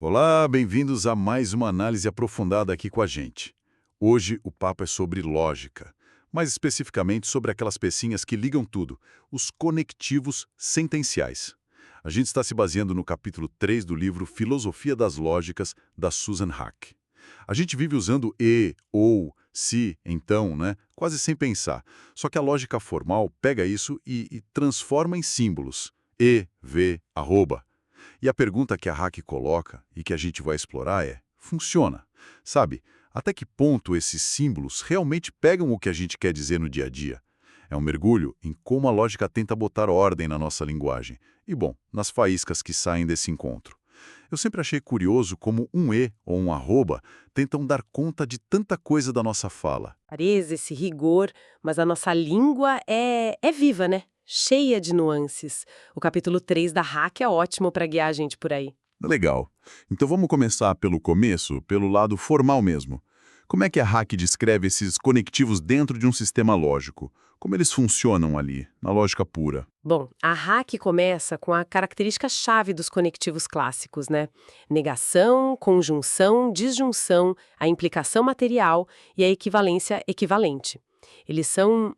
Olá, bem-vindos a mais uma análise aprofundada aqui com a gente. Hoje o papo é sobre lógica, mais especificamente sobre aquelas pecinhas que ligam tudo, os conectivos sentenciais. A gente está se baseando no capítulo 3 do livro Filosofia das Lógicas, da Susan Haack. A gente vive usando e, ou, se, então, né? Quase sem pensar. Só que a lógica formal pega isso e transforma em símbolos. E, v, arroba. E a pergunta que a Hack coloca e que a gente vai explorar é: funciona? Sabe, até que ponto esses símbolos realmente pegam o que a gente quer dizer no dia a dia? É um mergulho em como a lógica tenta botar ordem na nossa linguagem e, bom, nas faíscas que saem desse encontro. Eu sempre achei curioso como um e ou um arroba tentam dar conta de tanta coisa da nossa fala. Clareza, esse rigor, mas a nossa língua é viva, né? Cheia de nuances. O capítulo 3 da Hack é ótimo para guiar a gente por aí. Legal. Então vamos começar pelo começo, pelo lado formal mesmo. Como é que a Hack descreve esses conectivos dentro de um sistema lógico? Como eles funcionam ali, na lógica pura? Bom, a Hack começa com a característica-chave dos conectivos clássicos, né? Negação, conjunção, disjunção, a implicação material e a equivalência equivalente. Eles são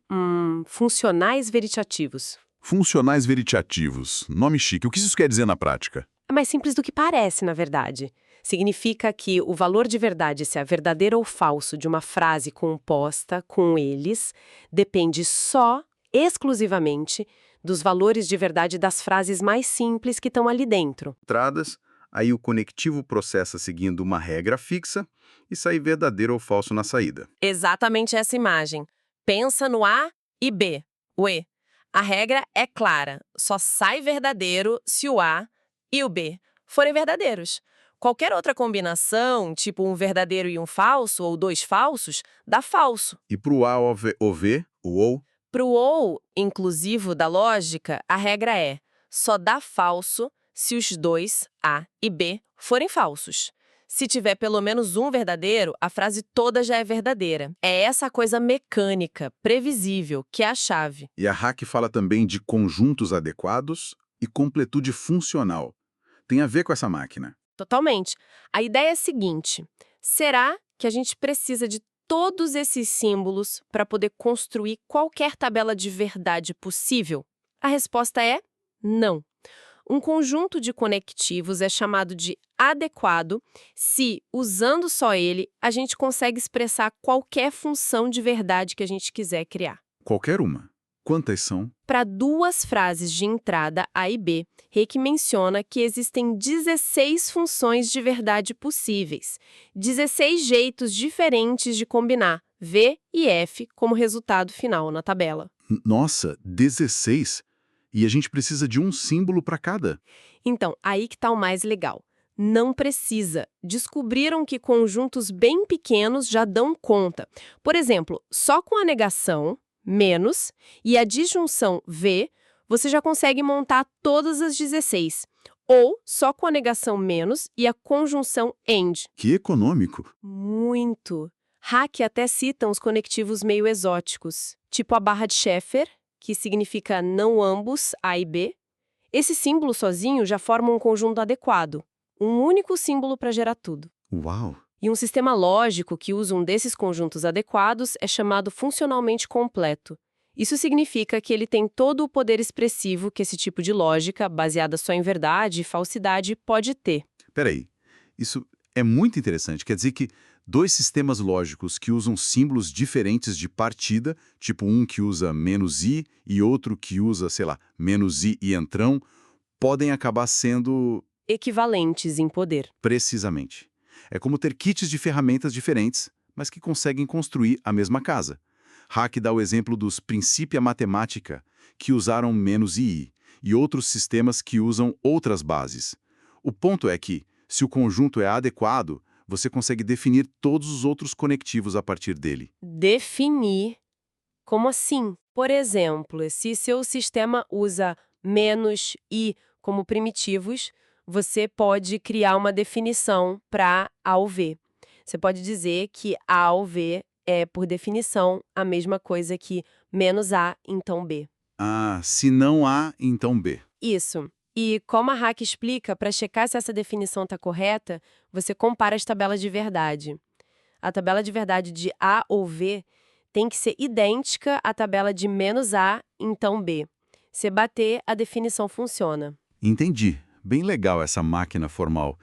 funcionais veritativos. Funcionais veritativos. Nome chique. O que isso quer dizer na prática? É mais simples do que parece, na verdade. Significa que o valor de verdade, se é verdadeiro ou falso, de uma frase composta com eles, depende só, exclusivamente, dos valores de verdade das frases mais simples que estão ali dentro. Entradas, aí o conectivo processa seguindo uma regra fixa e sai verdadeiro ou falso na saída. Exatamente essa imagem. Pensa no A e B, o E. A regra é clara, só sai verdadeiro se o A e o B forem verdadeiros. Qualquer outra combinação, tipo um verdadeiro e um falso, ou dois falsos, dá falso. E para o A ou V, o ou, Para o ou inclusivo da lógica, a regra é só dá falso se os dois, A e B, forem falsos. Se tiver pelo menos um verdadeiro, a frase toda já é verdadeira. É essa coisa mecânica, previsível, que é a chave. e a Hack fala também de conjuntos adequados e completude funcional. Tem a ver com essa máquina. Totalmente. A ideia é a seguinte: será que a gente precisa de todos esses símbolos para poder construir qualquer tabela de verdade possível? A resposta é não. Um conjunto de conectivos é chamado de adequado se, usando só ele, a gente consegue expressar qualquer função de verdade que a gente quiser criar. Qualquer uma. Quantas são? Para duas frases de entrada A e B, Reiki menciona que existem 16 funções de verdade possíveis, 16 jeitos diferentes de combinar V e F como resultado final na tabela. Nossa, 16? E a gente precisa de um símbolo para cada. Então, aí que está o mais legal. Não precisa. Descobriram que conjuntos bem pequenos já dão conta. Por exemplo, só com a negação, menos, e a disjunção V, você já consegue montar todas as 16. Ou só com a negação menos e a conjunção AND. Que econômico. Muito. Hack até citam os conectivos meio exóticos, tipo a barra de Sheffer, que significa não ambos, A e B. Esse símbolo sozinho já forma um conjunto adequado, um único símbolo para gerar tudo. Uau! E um sistema lógico que usa um desses conjuntos adequados é chamado funcionalmente completo. Isso significa que ele tem todo o poder expressivo que esse tipo de lógica, baseada só em verdade e falsidade, pode ter. Peraí, isso é muito interessante. Quer dizer que dois sistemas lógicos que usam símbolos diferentes de partida, tipo um que usa menos i e outro que usa, sei lá, menos i e entrão, podem acabar sendo Equivalentes em poder. precisamente. É como ter kits de ferramentas diferentes, mas que conseguem construir a mesma casa. Hack dá o exemplo dos Principia Mathematica, que usaram menos i, e outros sistemas que usam outras bases. O ponto é que, se o conjunto é adequado, você consegue definir todos os outros conectivos a partir dele. Definir. Como assim? Por exemplo, se seu sistema usa menos e como primitivos, você pode criar uma definição para A ou V. Você pode dizer que A ou V é, por definição, a mesma coisa que menos A, então B. Ah, se não há, então B. Isso. E como a Hack explica, para checar se essa definição está correta, você compara as tabelas de verdade. A tabela de verdade de A ou V tem que ser idêntica à tabela de menos A, então B. Se bater, a definição funciona. Entendi. Bem legal essa máquina formal.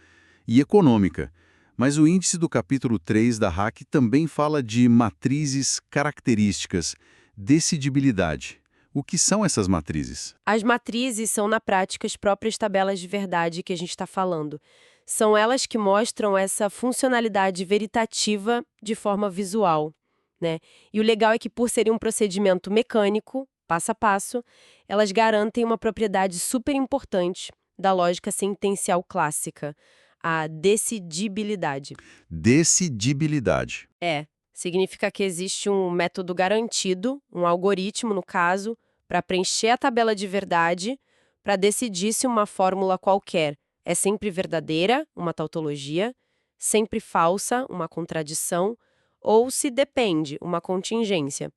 E econômica. Mas o índice do capítulo 3 da Hack também fala de matrizes características, decidibilidade. O que são essas matrizes? As matrizes são, na prática, as próprias tabelas de verdade que a gente está falando. São elas que mostram essa funcionalidade veritativa de forma visual, né? E o legal é que, por serem um procedimento mecânico, passo a passo, elas garantem uma propriedade super importante da lógica sentencial clássica, a decidibilidade. Decidibilidade. Significa que existe um método garantido, um algoritmo, no caso, para preencher a tabela de verdade, para decidir se uma fórmula qualquer é sempre verdadeira, uma tautologia, sempre falsa, uma contradição, ou se depende, uma contingência.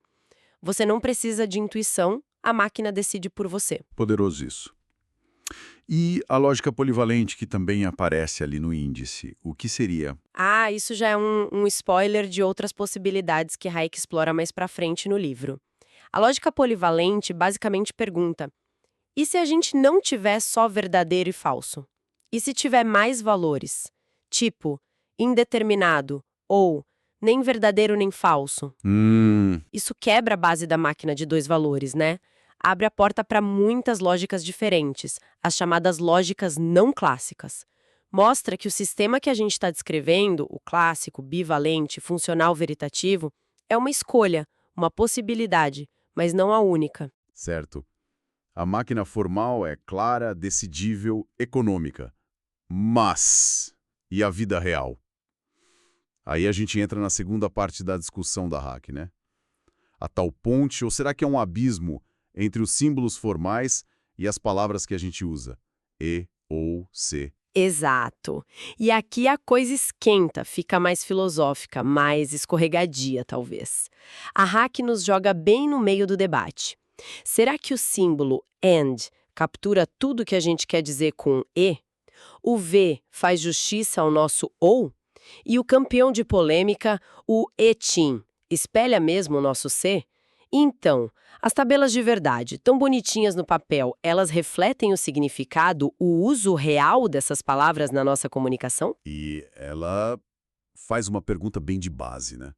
Você não precisa de intuição, a máquina decide por você. Poderoso isso. E a lógica polivalente que também aparece ali no índice, o que seria? Isso já é um spoiler de outras possibilidades que Hayek explora mais pra frente no livro. A lógica polivalente basicamente pergunta: e se a gente não tiver só verdadeiro e falso? E se tiver mais valores? Tipo, indeterminado ou nem verdadeiro nem falso? Isso quebra a base da máquina de dois valores, né? Abre a porta para muitas lógicas diferentes, as chamadas lógicas não clássicas. Mostra que o sistema que a gente está descrevendo, o clássico, bivalente, funcional veritativo, é uma escolha, uma possibilidade, mas não a única. Certo. A máquina formal é clara, decidível, econômica. Mas... e a vida real? Aí a gente entra na segunda parte da discussão da Hack, né? A tal ponte, ou será que é um abismo entre os símbolos formais e as palavras que a gente usa? E, ou, se. Exato. E aqui a coisa esquenta, fica mais filosófica, mais escorregadia, talvez. A Hack nos joga bem no meio do debate. Será que o símbolo and captura tudo que a gente quer dizer com e? O V faz justiça ao nosso ou? E o campeão de polêmica, o etim, espelha mesmo o nosso C? Então, as tabelas de verdade, tão bonitinhas no papel, elas refletem o significado, o uso real dessas palavras na nossa comunicação? E ela faz uma pergunta bem de base, né?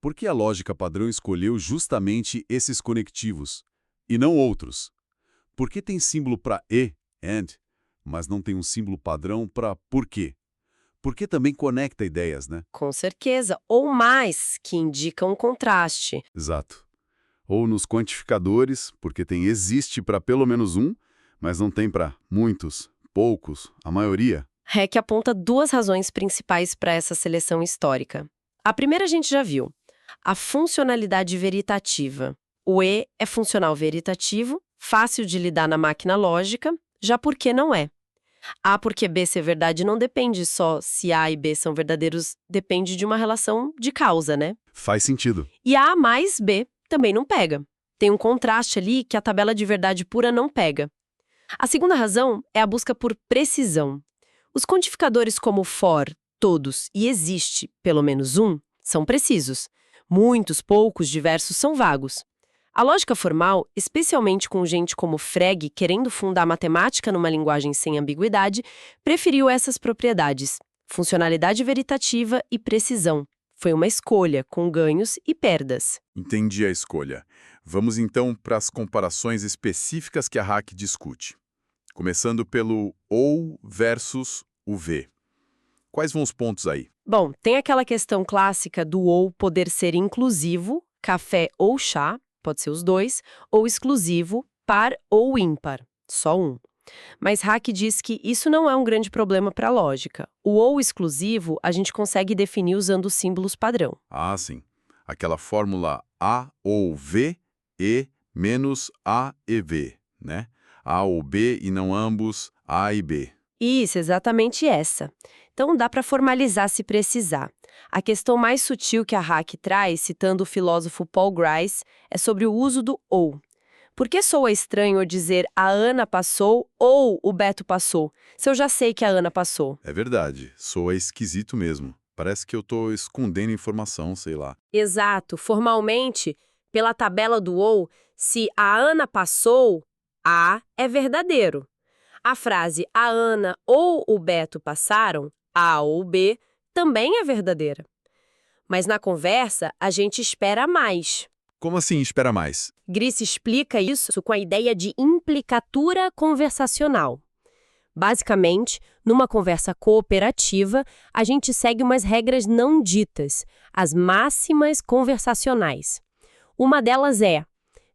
Por que a lógica padrão escolheu justamente esses conectivos e não outros? Por que tem símbolo para e, and, mas não tem um símbolo padrão para por quê? Porque também conecta ideias, né? Com certeza, ou mais, que indicam um contraste. Exato. Ou nos quantificadores, porque tem existe para pelo menos um, mas não tem para muitos, poucos, a maioria. Hack aponta duas razões principais para essa seleção histórica. A primeira a gente já viu, a funcionalidade veritativa. O E é funcional veritativo, fácil de lidar na máquina lógica, já porque não é. A porque B ser verdade não depende só se A e B são verdadeiros, depende de uma relação de causa, né? Faz sentido. E A mais B também não pega. Tem um contraste ali que a tabela de verdade pura não pega. A segunda razão é a busca por precisão. Os quantificadores como for, todos e existe, pelo menos um, são precisos. Muitos, poucos, diversos são vagos. A lógica formal, especialmente com gente como Frege querendo fundar matemática numa linguagem sem ambiguidade, preferiu essas propriedades, funcionalidade veritativa e precisão. Foi uma escolha, com ganhos e perdas. Entendi a escolha. Vamos então para as comparações específicas que a Hack discute. Começando pelo ou versus o V. Quais vão os pontos aí? Bom, tem aquela questão clássica do ou poder ser inclusivo, café ou chá, pode ser os dois, ou exclusivo, par ou ímpar, só um. Mas Hack diz que isso não é um grande problema para a lógica. O ou exclusivo a gente consegue definir usando os símbolos padrão. Ah, sim. Aquela fórmula A ou V, E menos A e V, né? A ou B e não ambos A e B. Isso, exatamente essa. Então dá para formalizar se precisar. A questão mais sutil que a Hack traz, citando o filósofo Paul Grice, é sobre o uso do ou. Por que soa estranho eu dizer a Ana passou ou o Beto passou, se eu já sei que a Ana passou? É verdade, soa esquisito mesmo. Parece que eu tô escondendo informação, sei lá. Exato. Formalmente, pela tabela do ou, se a Ana passou, A é verdadeiro. A frase a Ana ou o Beto passaram, A ou B, também é verdadeira. Mas na conversa, a gente espera mais. Como assim, espera mais? Grice explica isso com a ideia de implicatura conversacional. Basicamente, numa conversa cooperativa, a gente segue umas regras não ditas, as máximas conversacionais. Uma delas é: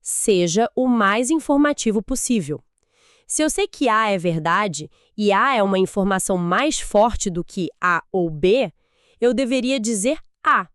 seja o mais informativo possível. Se eu sei que A é verdade e A é uma informação mais forte do que A ou B, eu deveria dizer A.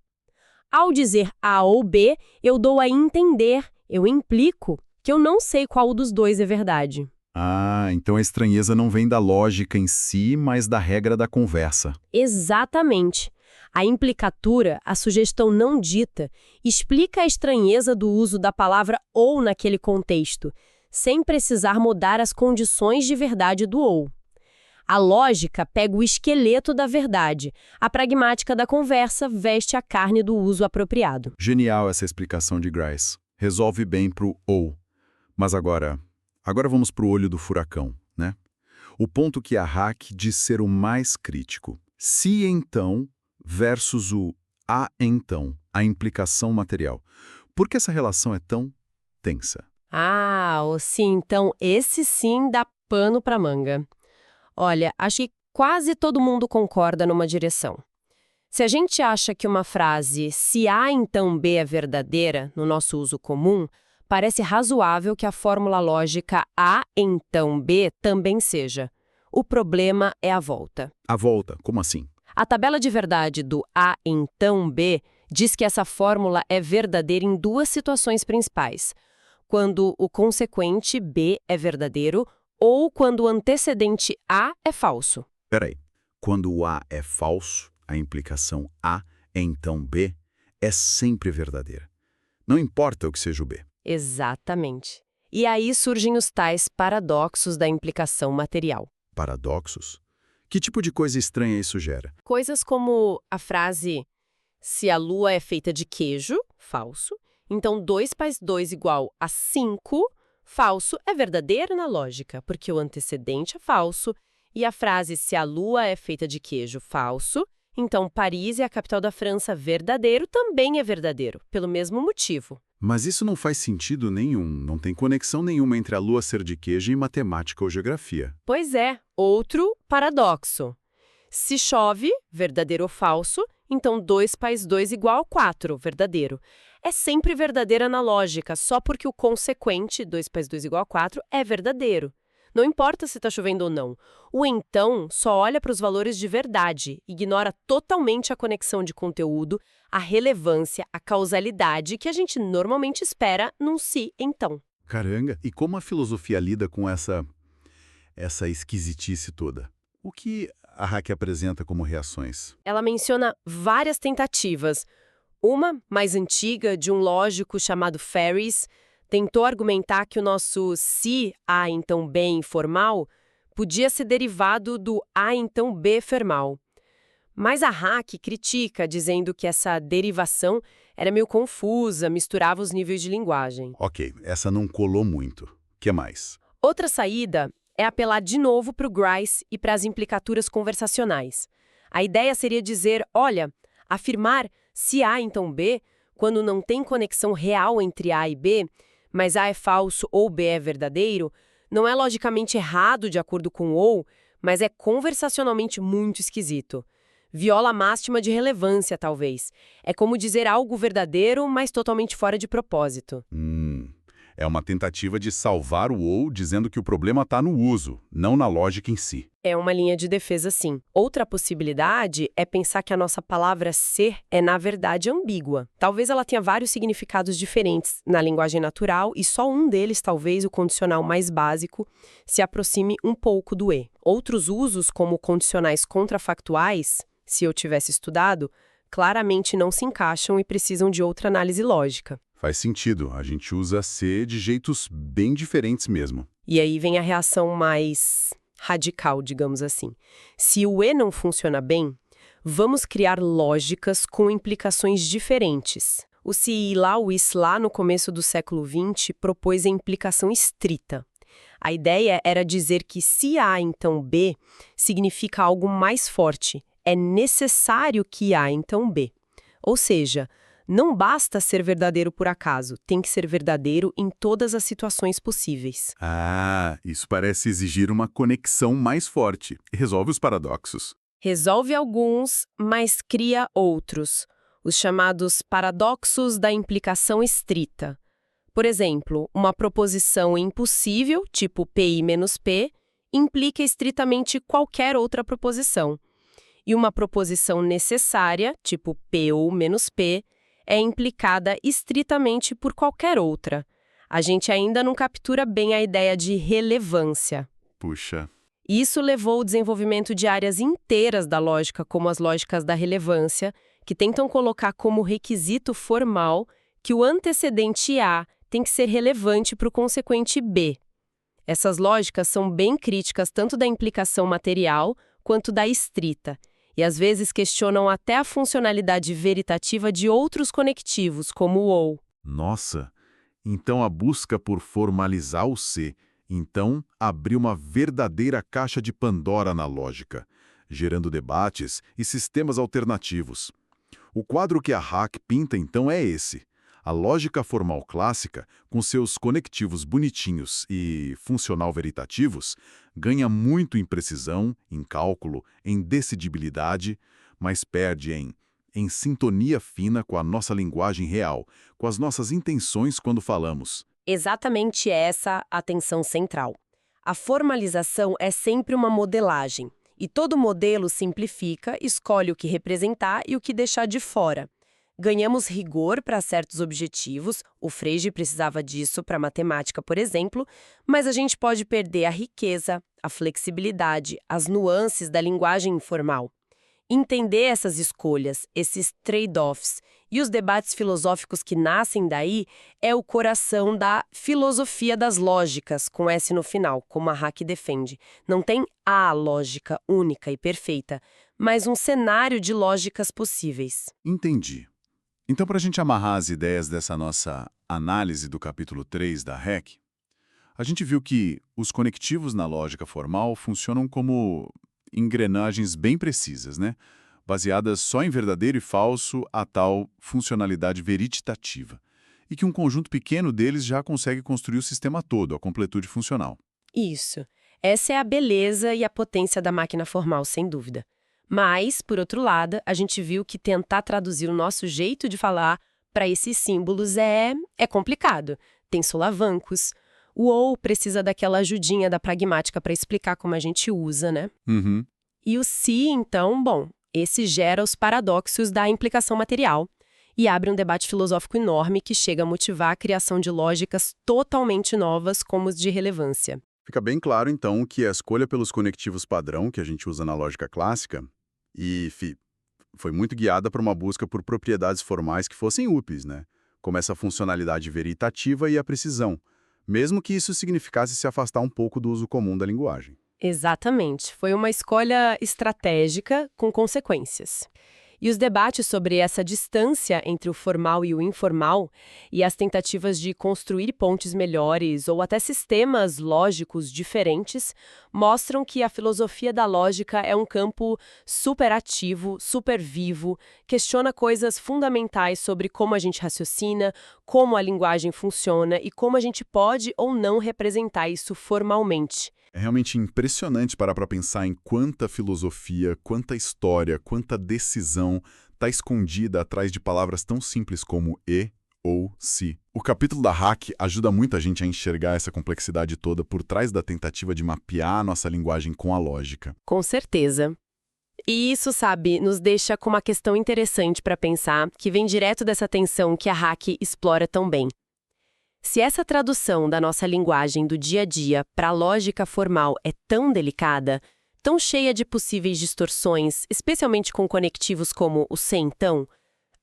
Ao dizer A ou B, eu dou a entender, eu implico, que eu não sei qual dos dois é verdade. Ah, então a estranheza não vem da lógica em si, mas da regra da conversa. Exatamente. A implicatura, a sugestão não dita, explica a estranheza do uso da palavra ou naquele contexto, sem precisar mudar as condições de verdade do ou. A lógica pega o esqueleto da verdade, a pragmática da conversa veste a carne do uso apropriado. Genial essa explicação de Grice. Resolve bem pro ou. Mas agora vamos pro olho do furacão, né? O ponto que a Hack diz ser o mais crítico. Se então versus o a então, a implicação material. Por que essa relação é tão tensa? Ah, o sim, então esse sim dá pano pra manga. Olha, acho que quase todo mundo concorda numa direção. Se a gente acha que uma frase se A então B é verdadeira, no nosso uso comum, parece razoável que a fórmula lógica A então B também seja. O problema é a volta. A volta, como assim? A tabela de verdade do A então B diz que essa fórmula é verdadeira em duas situações principais: quando o consequente B é verdadeiro ou quando o antecedente A é falso. Peraí, quando o A é falso, a implicação A então B é sempre verdadeira. Não importa o que seja o B. Exatamente. E aí surgem os tais paradoxos da implicação material. Paradoxos? Que tipo de coisa estranha isso gera? Coisas como a frase se a lua é feita de queijo, falso, então 2 mais 2 igual a 5, falso, é verdadeiro na lógica, porque o antecedente é falso, e a frase se a lua é feita de queijo, falso, então Paris é a capital da França, verdadeiro, também é verdadeiro, pelo mesmo motivo. Mas isso não faz sentido nenhum, não tem conexão nenhuma entre a lua ser de queijo e matemática ou geografia. Pois é, outro paradoxo. Se chove, verdadeiro ou falso, então 2 mais 2 igual a 4, verdadeiro. É sempre verdadeira na lógica, só porque o consequente, 2 mais 2 igual a 4, é verdadeiro. Não importa se está chovendo ou não. O então só olha para os valores de verdade, ignora totalmente a conexão de conteúdo, a relevância, a causalidade que a gente normalmente espera num se então. Caranga, e como a filosofia lida com essa esquisitice toda? O que a Hack apresenta como reações? Ela menciona várias tentativas. Uma, mais antiga, de um lógico chamado Ferris, tentou argumentar que o nosso se A então B informal podia ser derivado do A então B formal. Mas a Hack critica, dizendo que essa derivação era meio confusa, misturava os níveis de linguagem. Ok, essa não colou muito. O que mais? Outra saída é apelar de novo para o Grice e para as implicaturas conversacionais. A ideia seria dizer, olha, afirmar se A então B, quando não tem conexão real entre A e B, mas A é falso ou B é verdadeiro, não é logicamente errado de acordo com o ou, mas é conversacionalmente muito esquisito. Viola a máxima de relevância, talvez. É como dizer algo verdadeiro, mas totalmente fora de propósito. É uma tentativa de salvar o ou dizendo que o problema está no uso, não na lógica em si. É uma linha de defesa, sim. Outra possibilidade é pensar que a nossa palavra ser é, na verdade, ambígua. Talvez ela tenha vários significados diferentes na linguagem natural e só um deles, talvez o condicional mais básico, se aproxime um pouco do e. Outros usos, como condicionais contrafactuais, se eu tivesse estudado, claramente não se encaixam e precisam de outra análise lógica. Faz sentido, a gente usa C de jeitos bem diferentes mesmo. E aí vem a reação mais radical, digamos assim. Se o E não funciona bem, vamos criar lógicas com implicações diferentes. O se lá, o is lá, no começo do século XX, propôs a implicação estrita. A ideia era dizer que se A, então B, significa algo mais forte. É necessário que A, então B. Ou seja, não basta ser verdadeiro por acaso, tem que ser verdadeiro em todas as situações possíveis. Ah, isso parece exigir uma conexão mais forte. Resolve os paradoxos. Resolve alguns, mas cria outros, os chamados paradoxos da implicação estrita. Por exemplo, uma proposição impossível, tipo PI menos P, implica estritamente qualquer outra proposição. E uma proposição necessária, tipo PU menos P, é implicada estritamente por qualquer outra. A gente ainda não captura bem a ideia de relevância. Puxa. Isso levou ao desenvolvimento de áreas inteiras da lógica, como as lógicas da relevância, que tentam colocar como requisito formal que o antecedente A tem que ser relevante para o consequente B. Essas lógicas são bem críticas tanto da implicação material quanto da estrita, e às vezes questionam até a funcionalidade veritativa de outros conectivos, como o ou. Nossa, então a busca por formalizar o C, então abriu uma verdadeira caixa de Pandora na lógica, gerando debates e sistemas alternativos. O quadro que a Hack pinta então é esse. A lógica formal clássica, com seus conectivos bonitinhos e funcional veritativos, ganha muito em precisão, em cálculo, em decidibilidade, mas perde em sintonia fina com a nossa linguagem real, com as nossas intenções quando falamos. Exatamente essa a tensão central. A formalização é sempre uma modelagem, e todo modelo simplifica, escolhe o que representar e o que deixar de fora. Ganhamos rigor para certos objetivos, o Frege precisava disso para matemática, por exemplo, mas a gente pode perder a riqueza, a flexibilidade, as nuances da linguagem informal. Entender essas escolhas, esses trade-offs e os debates filosóficos que nascem daí é o coração da filosofia das lógicas, com S no final, como a Hack defende. Não tem a lógica única e perfeita, mas um cenário de lógicas possíveis. Entendi. Então, para a gente amarrar as ideias dessa nossa análise do capítulo 3 da Hack, a gente viu que os conectivos na lógica formal funcionam como engrenagens bem precisas, né? Baseadas só em verdadeiro e falso, a tal funcionalidade veritativa, e que um conjunto pequeno deles já consegue construir o sistema todo, a completude funcional. Isso. Essa é a beleza e a potência da máquina formal, sem dúvida. Mas, por outro lado, a gente viu que tentar traduzir o nosso jeito de falar para esses símbolos é complicado. Tem solavancos. O ou precisa daquela ajudinha da pragmática para explicar como a gente usa, né? Uhum. E o se, então, bom, esse gera os paradoxos da implicação material e abre um debate filosófico enorme que chega a motivar a criação de lógicas totalmente novas como os de relevância. Fica bem claro, então, que a escolha pelos conectivos padrão que a gente usa na lógica clássica foi muito guiada por uma busca por propriedades formais que fossem úteis, né? Como essa funcionalidade veritativa e a precisão, mesmo que isso significasse se afastar um pouco do uso comum da linguagem. Exatamente. Foi uma escolha estratégica com consequências. E os debates sobre essa distância entre o formal e o informal e as tentativas de construir pontes melhores ou até sistemas lógicos diferentes mostram que a filosofia da lógica é um campo super ativo, super vivo, questiona coisas fundamentais sobre como a gente raciocina, como a linguagem funciona e como a gente pode ou não representar isso formalmente. É realmente impressionante parar para pensar em quanta filosofia, quanta história, quanta decisão está escondida atrás de palavras tão simples como e ou se. O capítulo da Hack ajuda muito a gente a enxergar essa complexidade toda por trás da tentativa de mapear a nossa linguagem com a lógica. Com certeza. E isso, sabe, nos deixa com uma questão interessante para pensar, que vem direto dessa tensão que a Hack explora tão bem. Se essa tradução da nossa linguagem do dia a dia para a lógica formal é tão delicada, tão cheia de possíveis distorções, especialmente com conectivos como o se então,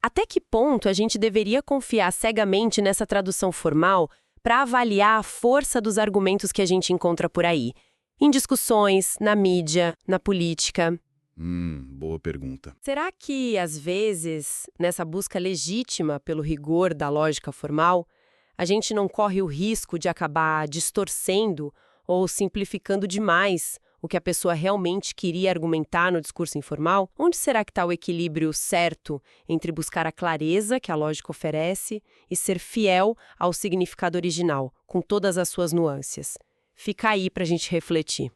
Até que ponto a gente deveria confiar cegamente nessa tradução formal para avaliar a força dos argumentos que a gente encontra por aí? Em discussões, na mídia, na política. Boa pergunta. Será que, às vezes, nessa busca legítima pelo rigor da lógica formal, a gente não corre o risco de acabar distorcendo ou simplificando demais o que a pessoa realmente queria argumentar no discurso informal? Onde será que está o equilíbrio certo entre buscar a clareza que a lógica oferece e ser fiel ao significado original, com todas as suas nuances? Fica aí para a gente refletir.